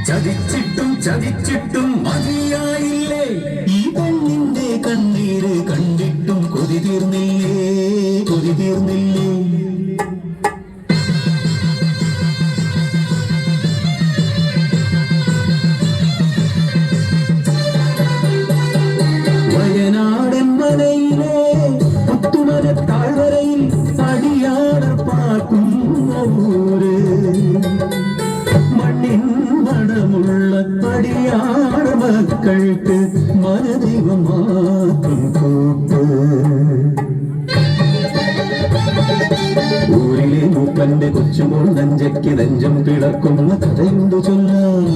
ചതിച്ചിട്ടും ചതിച്ചിട്ടും മതിയായില്ലേ, ഈ പെണ്ണിന്റെ കണ്ണീര് കണ്ടിട്ടും കൊതി തീർന്നില്ലേ, കൊതി തീർന്നില്ലേ. വയനാടൻ മനയിലെ പുത്തുമല താഴ്വരയിൽ അടിയാടർ പാർക്കുന്ന ഊര്, മണ്ണിൻ മണമുള്ള അടിയാട മക്കൾക്ക് മനദൈവം മാത്രം കൂപ്പ്. ഊരിലെ മൂപ്പന്റെ കൊച്ചുമോൾ നെഞ്ചയ്ക്ക് നെഞ്ചം പിളക്കുന്ന കഥയുണ്ട് ചൊല്ലാൻ.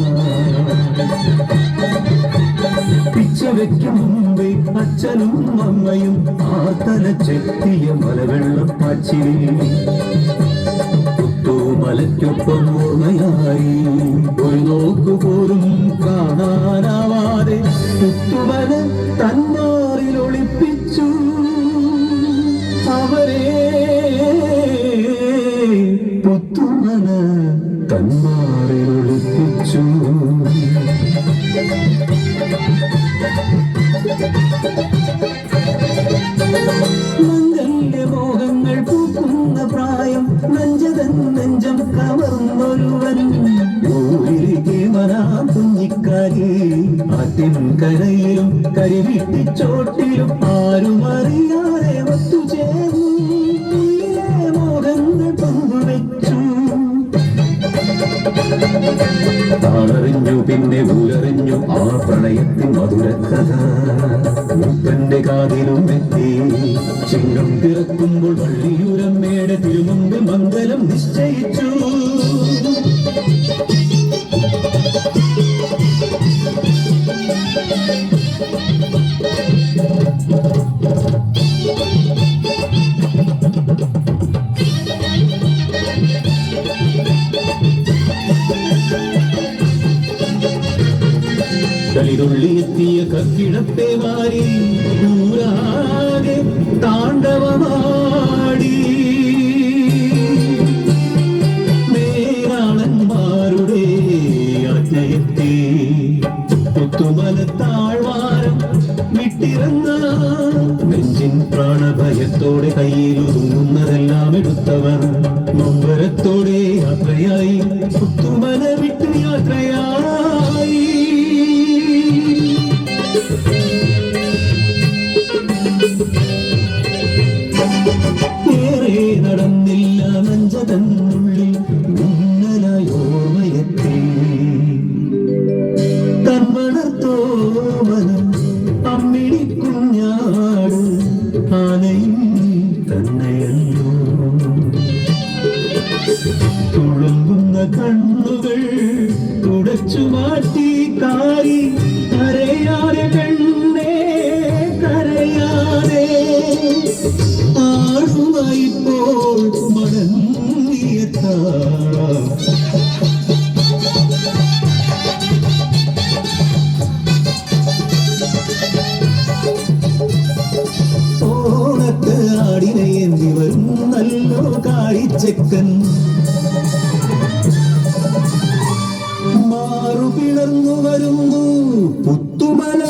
പിച്ച വെക്കും മുമ്പേ അച്ഛനും അമ്മയും ആർത്തല ചെത്തിയ മലവെള്ളപ്പാച്ചിലിൽ മലയ്ക്കൊപ്പം ഓർമ്മയായി ഒരു നോക്കുപോലും കാണാനാവാതെ പുത്തുമല തന്മാറിൽ ഒളിപ്പിച്ചു അവരെ, പുത്തുമല തന്മാറിൽ ഒളിപ്പിച്ചു. മംഗല്യ മോഹങ്ങൾ പൂക്കുന്ന പ്രായം, നെഞ്ചതൻ നെഞ്ചം കവർന്നൊരുവൻ ഊരിലേക്ക് മനാം കുഞ്ഞിക്കാരി. ആറ്റിൻ കരയിലും കരിവിട്ടിച്ചോട്ടിലും ആരും അറിയാതെ ഒത്തുചേർന്നു മോഹങ്ങൾ പങ്കുവെച്ചു. താളറിഞ്ഞു പിന്നെ ഊരറിഞ്ഞു ആ പ്രണയത്തിൻ മധുരക്കഥ മുത്തന്റെ കാതിലും എത്തി. ചിങ്ങം പിറക്കുമ്പോൾ വള്ളിയൂരമ്മയുടെ തിരുമുമ്പിൽ മംഗലം നിശ്ചയിച്ചു. കളിതുള്ളിയെത്തിയ കക്കിടത്തെ മാറി ഊരാകെ താണ്ഡവമാടി. നേരാളന്മാരുടെ ആജ്ഞയെത്തി പുത്തുമല താഴ്വാരം വിട്ടിറങ്ങ. നെഞ്ചിൻ പ്രാണഭയത്തോടെ കയ്യിലൊതുങ്ങുന്നതെല്ലാം എടുത്തവർ നൊമ്പരത്തോടെ യാത്രയായി, പുത്തുമല വിട്ട് യാത്രയായി. ഏറെ നടന്നില്ല നെഞ്ചതന്നുള്ളിൽ മിന്നലായോർമ്മയെത്തി. തന്മണത്തോമനം അമ്മിണി കുഞ്ഞാട് ആനയും തന്നെയല്ലോ. തുളുമ്പുന്ന കണ്ണുകൾ തുടച്ചു മാറ്റി കാരി കരയാതെ കണ്ണേ കരയാതെ. ആടുമായിപ്പോൾ മടങ്ങിയെത്താം. ഓണത്ത് ആടിനെ എന്തി വരും നല്ലോ കാളിച്ചക്കൻ. മാറുപിളർന്നു വരുന്നു പുത്തുമല,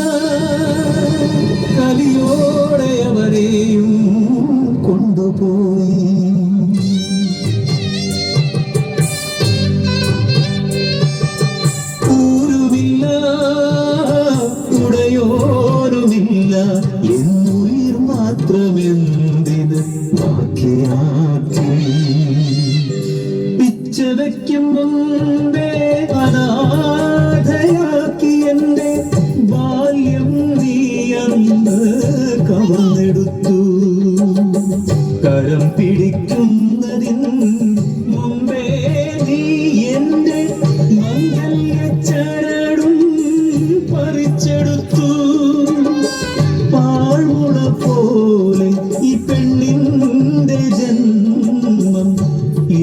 കലിയോടെ അവരെയും കൊണ്ടുപോയി. ൂരുമില്ല ഉടയോരുമില്ല എന്നുയിർ മാത്രമെന്തിന് ബാക്കിയാക്കി. പിച്ച വയ്ക്കും മുമ്പേ അനാഥയാക്കി എന്റെ ബാല്യം നീ അന്ന് കവർന്നെടുത്തു. കരം പിടിക്കുന്നതിൻ മുമ്പേ നീ എന്റെ മംഗല്യച്ചരടും പറിച്ചെടുത്തു. പാഴ്മുള പോലെ ഈ പെണ്ണിന്റെ ജന്മം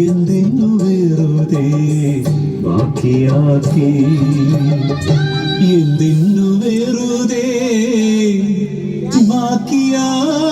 എന്തിനു വെറുതെ ബാക്കിയാക്കി, എന്തിനു വെറുതെ ബാക്കിയാക്കി.